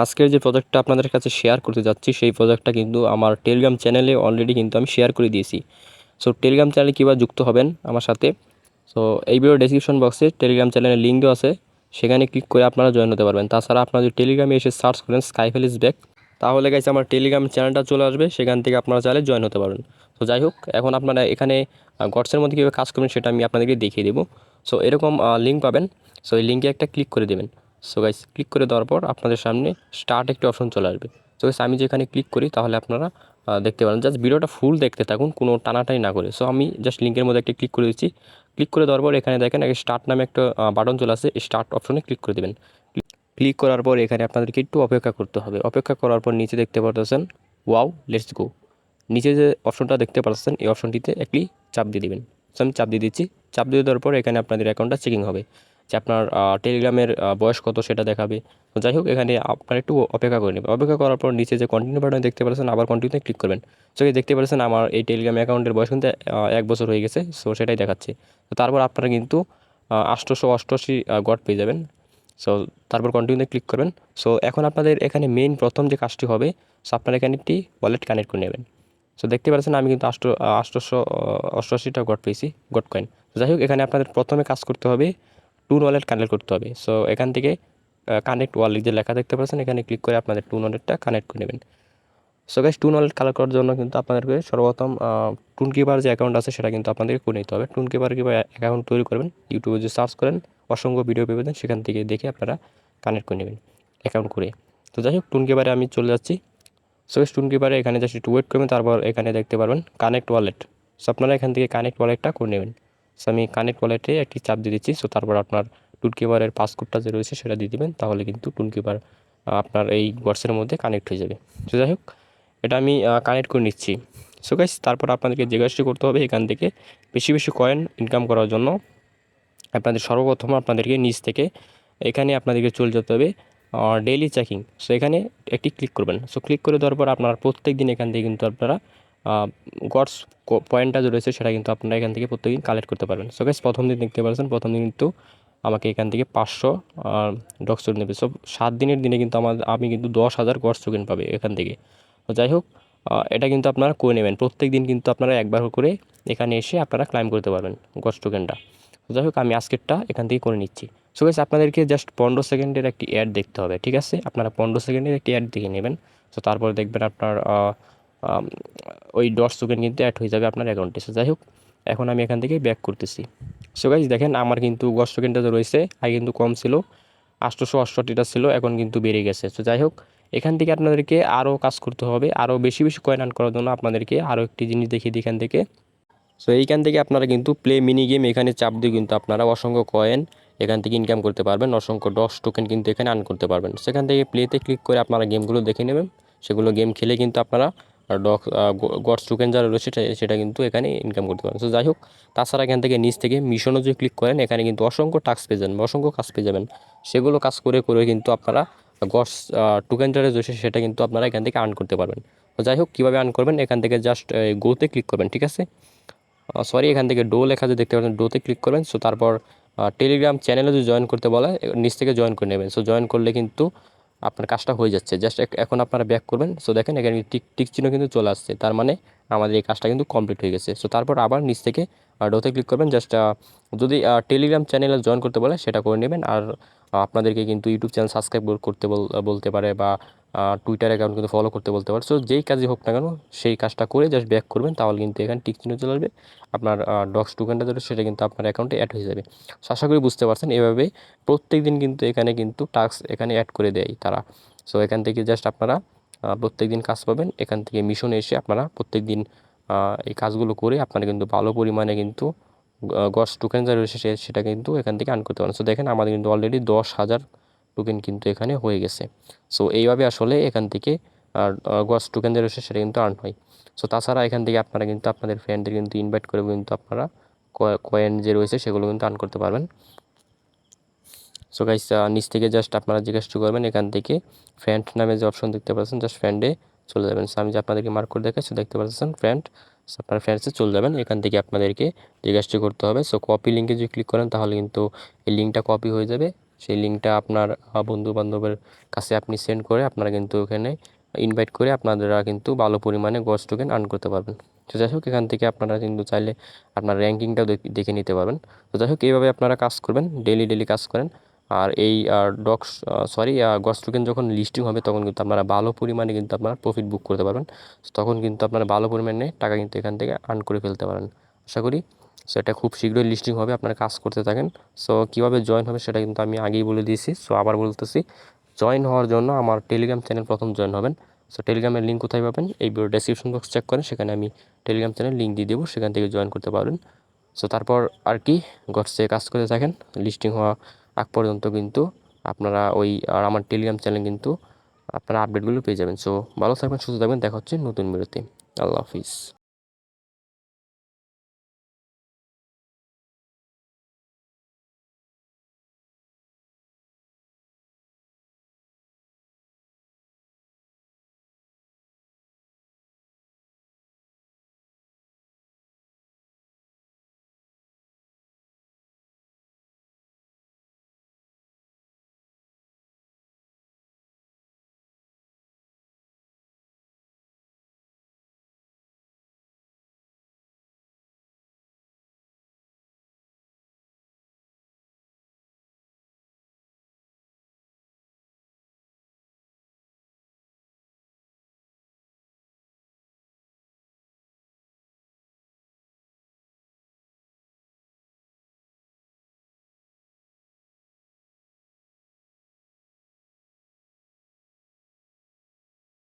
আজকের যে প্রজেক্টটা আপনাদের কাছে শেয়ার করতে যাচ্ছি সেই প্রজেক্টটা কিন্তু আমার টেলিগ্রাম চ্যানেলে অলরেডি কিন্তু আমি শেয়ার করে দিয়েছি। সো টেলিগ্রাম চ্যানেলে কীভাবে যুক্ত হবেন আমার সাথে, সো এই ভিডিও ডেসক্রিপশন বক্সে টেলিগ্রাম চ্যানেলের লিঙ্ক দেওয়া আছে, সেখানে ক্লিক করে আপনারা জয়েন হতে পারবেন। তাছাড়া আপনারা যদি টেলিগ্রামে এসে সার্চ করেন স্কাইফেল ইজ ব্যাক, তাহলে গাইস আমার টেলিগ্রাম চ্যানেলটা চলে আসবে, সেখান থেকে আপনারা চাইলে জয়েন হতে পারবেন। তো যাই হোক, এখন আপনারা এখানে গডসের মধ্যে কীভাবে কাজ করবেন সেটা আমি আপনাদেরকে দেখিয়ে দেবো। সো এরকম লিঙ্ক পাবেন, সো এই লিঙ্কে একটা ক্লিক করে দেবেন। সো গাইস ক্লিক করে দেওয়ার পর আপনাদের সামনে স্টার্ট একটি অপশন চলে আসবে। সো গাইস আমি যেখানে ক্লিক করি তাহলে আপনারা দেখতে পারেন। জাস্ট ভিডিওটা ফুল দেখতে থাকুন, কোনো টানাটানি না করে। সো আমি জাস্ট লিঙ্কের মধ্যে একটা ক্লিক করে দিচ্ছি। ক্লিক করে দেওয়ার পর এখানে দেখেন স্টার্ট নামে একটা বাটন চলে আসে, স্টার্ট অপশনে ক্লিক করে দেবেন। ক্লিক করার পর এখানে আপনাদেরকে একটু অপেক্ষা করতে হবে। অপেক্ষা করার পর নিচে দেখতে পাচ্ছেন ওয়াও লেটস গো, নিচে যে অপশনটা দেখতে পাচ্ছেন এই অপশনটিতে একটি চাপ দিয়ে দিবেন। সো আমি চাপ দিয়ে দিচ্ছি। চাপ দিয়ে দেওয়ার পর এখানে আপনাদের অ্যাকাউন্টটা চেকিং হবে, যে আপনার টেলিগ্রামের বয়স কত সেটা দেখাবে। তো যাই হোক, এখানে আপনারা একটু অপেক্ষা করে নেবেন। অপেক্ষা করার পর নিচে যে কন্টিনিউ বাটন দেখতে পাচ্ছেন, আবার কন্টিনিউতে ক্লিক করবেন। সো এই দেখতে পাচ্ছেন আমার এই টেলিগ্রাম অ্যাকাউন্টের বয়স কিন্তু 1 বছর হয়ে গেছে। সো সেটাই দেখাচ্ছে। তো তারপর আপনারা কিন্তু 888 গড পেয়ে যাবেন। সো তারপর কন্টিনিউতে ক্লিক করবেন। সো এখন আপনাদের এখানে মেইন প্রথম যে কাজটি হবে, সো আপনারা এখানে একটি ওয়ালেট কানেক্ট করে নেবেন। সো দেখতে পাচ্ছেন আমি কিন্তু 888টা গড পেয়েছি, গড কয়েন। যাই হোক, এখানে আপনাদের প্রথমে কাজ করতে হবে, টুন ওয়ালেট কানেক্ট করতে হবে। সো এখান থেকে কানেক্ট ওয়ালেট যে লেখা দেখতে পাচ্ছেন, এখানে ক্লিক করে আপনাদের টুন ওয়ালেটটা কানেক্ট করে নেবেন। সো গাইস, টুন ওয়ালেট কালেক্ট করার জন্য কিন্তু আপনাদেরকে সর্বপ্রথম টুন কিপার যে অ্যাকাউন্ট আছে সেটা কিন্তু আপনাদেরকে করে নিতে হবে। টুন কিপার কীভাবে অ্যাকাউন্ট তৈরি করবেন, ইউটিউবে যে সার্চ করেন অসংখ্য ভিডিও পেবেন, সেখান থেকে দেখে আপনারা কানেক্ট করে নেবেন অ্যাকাউন্ট করে। তো যাই হোক, টুন কিপারে আমি চলে যাচ্ছি। সো গাইস, টুন কিপারে এখানে জাস্ট একটু ওয়েট করবেন, তারপর এখানে দেখতে পারবেন কানেক্ট ওয়ালেট। সো আপনারা এখান থেকে কানেক্ট ওয়ালেটটা করে নেবেন। সো আমি কানেক্ট ওয়ালেটে একটি চাপ দিয়ে দিচ্ছি। সো তারপর আপনার টুন কিপারের পাসকোডটা যে রয়েছে সেটা দিয়ে দিবেন, তাহলে কিন্তু টুন কিপার আপনার এই বক্সের মধ্যে কানেক্ট হয়ে যাবে। তো যাই হোক, এটা আমি কানেক্ট করে নিচ্ছি। সো গাইস, তারপর আপনাদেরকে যে কাজটি করতে হবে, এখান থেকে বেশি বেশি কয়েন ইনকাম করার জন্য আপনাদের সর্বপ্রথম আপনাদেরকে নিচ থেকে এখানে আপনাদেরকে চলে যেতে হবে ডেইলি চেকিং। সো এখানে একটি ক্লিক করবেন। সো ক্লিক করে দেওয়ার পর আপনারা প্রত্যেক দিন এখান থেকে কিন্তু আপনারা গডস পয়েন্টটা যে রয়েছে সেটা কিন্তু আপনারা এখান থেকে প্রত্যেকদিন কালেক্ট করতে পারবেন। সো গাইস, প্রথম দিন দেখতে পাচ্ছেন, প্রথম দিন কিন্তু আমাকে এখান থেকে 500 ডক্স টোকেন নেবে। সো 7 দিনের দিনে কিন্তু আমি কিন্তু 10,000 গডস টোকেন পাবে এখান থেকে। তো যাই হোক, এটা কিন্তু আপনারা করে নেবেন। প্রত্যেক দিন কিন্তু আপনারা একবার করে এখানে এসে আপনারা ক্লাইম করতে পারবেন গডস টোকেনটা। যাই হোক, আমি আজকেরটা এখান থেকে করে নিচ্ছি। সো গাইস, আপনাদেরকে জাস্ট 15 সেকেন্ডের একটি অ্যাড দেখতে হবে, ঠিক আছে? আপনারা 15 সেকেন্ডের একটি অ্যাড দেখে নেবেন। সো তারপরে দেখবেন আপনার ওই 10 টোকেন কিন্তু অ্যাড হয়ে যাবে আপনার অ্যাকাউন্টে। সো যাই হোক, এখন আমি এখান থেকে ব্যাক করতেছি। সো গাইস দেখেন, আমার কিন্তু গস টোকেনটা যে রয়েছে আগে কিন্তু কম ছিল, 868টা ছিল, এখন কিন্তু বেড়ে গেছে। সো যাই হোক, এখান থেকে আপনাদেরকে আরও কাজ করতে হবে। আরও বেশি বেশি কয়েন আর্ন করার জন্য আপনাদেরকে আরও একটি জিনিস দেখিয়ে দিই এখান থেকে। সো এইখান থেকে আপনারা কিন্তু প্লে মিনি গেম এখানে চাপ দিয়ে কিন্তু আপনারা অসংখ্য কয়েন এখান থেকে ইনকাম করতে পারবেন, অসংখ্য ডস টোকেন কিন্তু এখানে আর্ন করতে পারবেন। সেখান থেকে প্লেতে ক্লিক করে আপনারা গেমগুলো দেখে নেবেন। সেগুলো গেম খেলে কিন্তু আপনারা গডস টোকেন যারা রয়েছে সেটা কিন্তু এখানে ইনকাম করতে পারবেন। সো যাই হোক, তাছাড়া এখান থেকে নিচ থেকে মিশনও যদি ক্লিক করেন, এখানে কিন্তু অসংখ্য টাস্ক পেয়ে যাবেন, অসংখ্য কাজ পেয়ে যাবেন। সেগুলো কাজ করে করে কিন্তু আপনারা গডস টোকেন যারা রয়েছে সেটা কিন্তু আপনারা এখান থেকে আর্ন করতে পারবেন। তো যাই হোক, কীভাবে আর্ন করবেন, এখান থেকে জাস্ট গোতে ক্লিক করবেন, ঠিক আছে? সরি, এখান থেকে ডো লেখা যে দেখতে পাচ্ছেন, ডোতে ক্লিক করবেন। সো তারপর টেলিগ্রাম চ্যানেলে যদি জয়েন করতে বলে, নিচ থেকে জয়েন করে নেবেন। সো জয়েন করলে কিন্তু আপনার কাজটা হয়ে যাচ্ছে। জাস্ট এখন আপনারা ব্যাক করবেন। সো দেখেন এখানে টিক টিক চিহ্ন কিন্তু চলে আসছে, তার মানে আমাদের এই কাজটা কিন্তু কমপ্লিট হয়ে গেছে। সো তারপর আবার নিচ থেকে ডোতে ক্লিক করবেন। জাস্ট যদি টেলিগ্রাম চ্যানেলে জয়েন করতে বলে সেটা করে নেবেন। আর আপনাদেরকে কিন্তু ইউটিউব চ্যানেল সাবস্ক্রাইব করতে বলতে পারে, বা টুইটার অ্যাকাউন্ট কিন্তু ফলো করতে বলতে পারে। সো যেই কাজই হোক না কেন, সেই কাজটা করে জাস্ট ব্যাক করবেন, তাহলে কিন্তু এখানে টিক চিহ্ন চলে আসবে। আপনার ডক্স টোকেনটা যেটা সেটা কিন্তু আপনার অ্যাকাউন্টে অ্যাড হয়ে যাবে। সো আশা করি বুঝতে পারছেন। এভাবে প্রত্যেক দিন কিন্তু এখানে কিন্তু টাস্ক এখানে অ্যাড করে দেয় তারা। সো এখান থেকে জাস্ট আপনারা প্রত্যেক দিন কাজ পাবেন। এখান থেকে মিশনে এসে আপনারা প্রত্যেক দিন এই কাজগুলো করে আপনারা কিন্তু ভালো পরিমাণে কিন্তু গস টোকেন যা রয়েছে সেটা কিন্তু এখান থেকে আর্ন করতে পারেন। সো দেখেন, আমাদের কিন্তু অলরেডি 10,000 টোকেন কিন্তু এখানে হয়ে গেছে। সো এইভাবে আসলে এখান থেকে গস টোকেন যে রয়েছে সেটা কিন্তু আর্ন হয়। সো তাছাড়া এখান থেকে আপনারা কিন্তু আপনাদের ফ্রেন্ডদের কিন্তু ইনভাইট করে কিন্তু আপনারা কয়েন যে রয়েছে সেগুলো কিন্তু আর্ন করতে পারবেন। সো গাইস, নিচ থেকে জাস্ট আপনারা জিজ্ঞাসা করবেন, এখান থেকে ফ্রেন্ড নামে যে অপশন দেখতে পাচ্ছেন, জাস্ট ফ্রেন্ডে চলে যাবেন। সো আমি যে আপনাদেরকে মার্ক করে দেখাচ্ছি, দেখতে পাচ্ছেন ফ্রেন্ড। সো আপনার ফ্রেন্ডসে চলে যাবেন। এখান থেকে আপনাদেরকে জিজ্ঞাসা করতে হবে। সো কপি লিঙ্কে যদি ক্লিক করেন, তাহলে কিন্তু এই লিঙ্কটা কপি হয়ে যাবে। সেই লিঙ্কটা আপনার বন্ধু বান্ধবের কাছে আপনি সেন্ড করে আপনারা কিন্তু ওখানে ইনভাইট করে আপনারা কিন্তু ভালো পরিমাণে গজ টোকেন আর্ন করতে পারবেন। তো যাই হোক, এখান থেকে আপনারা কিন্তু চাইলে আপনার র্যাঙ্কিংটাও দেখে নিতে পারবেন। তো যাই হোক, এইভাবে আপনারা কাজ করবেন, ডেলি কাজ করেন। আর এই ডক্স গজ টোকেন যখন লিস্টিং হবে তখন কিন্তু আপনারা ভালো পরিমাণে কিন্তু আপনারা প্রফিট বুক করতে পারবেন। তখন কিন্তু আপনারা ভালো পরিমাণে টাকা কিন্তু এখান থেকে আর্ন করে ফেলতে পারেন আশা করি। সো এটা খুব শীঘ্রই লিস্টিং হবে, আপনারা কাজ করতে থাকেন। সো কীভাবে জয়েন হবে সেটা কিন্তু আমি আগেই বলে দিয়েছি। সো আবার বলতেছি, জয়েন হওয়ার জন্য আমার টেলিগ্রাম চ্যানেল প্রথম জয়েন হবেন। সো টেলিগ্রামের লিঙ্ক কোথায় পাবেন, এই ভিডিও ডেসক্রিপশন বক্স চেক করেন, সেখানে আমি টেলিগ্রাম চ্যানেল লিঙ্ক দিয়ে দেবো, সেখান থেকে জয়েন করতে পারবেন। সো তারপর আর কি গডসে কাজ করতে থাকেন, লিস্টিং হওয়া আগ পর্যন্ত কিন্তু আপনারা আর আমার টেলিগ্রাম চ্যানেল কিন্তু আপনারা আপডেটগুলো পেয়ে যাবেন। সো ভালো থাকবেন, সুস্থ থাকবেন, দেখা হচ্ছে নতুন ভিডিওতে। আল্লাহ হাফিজ।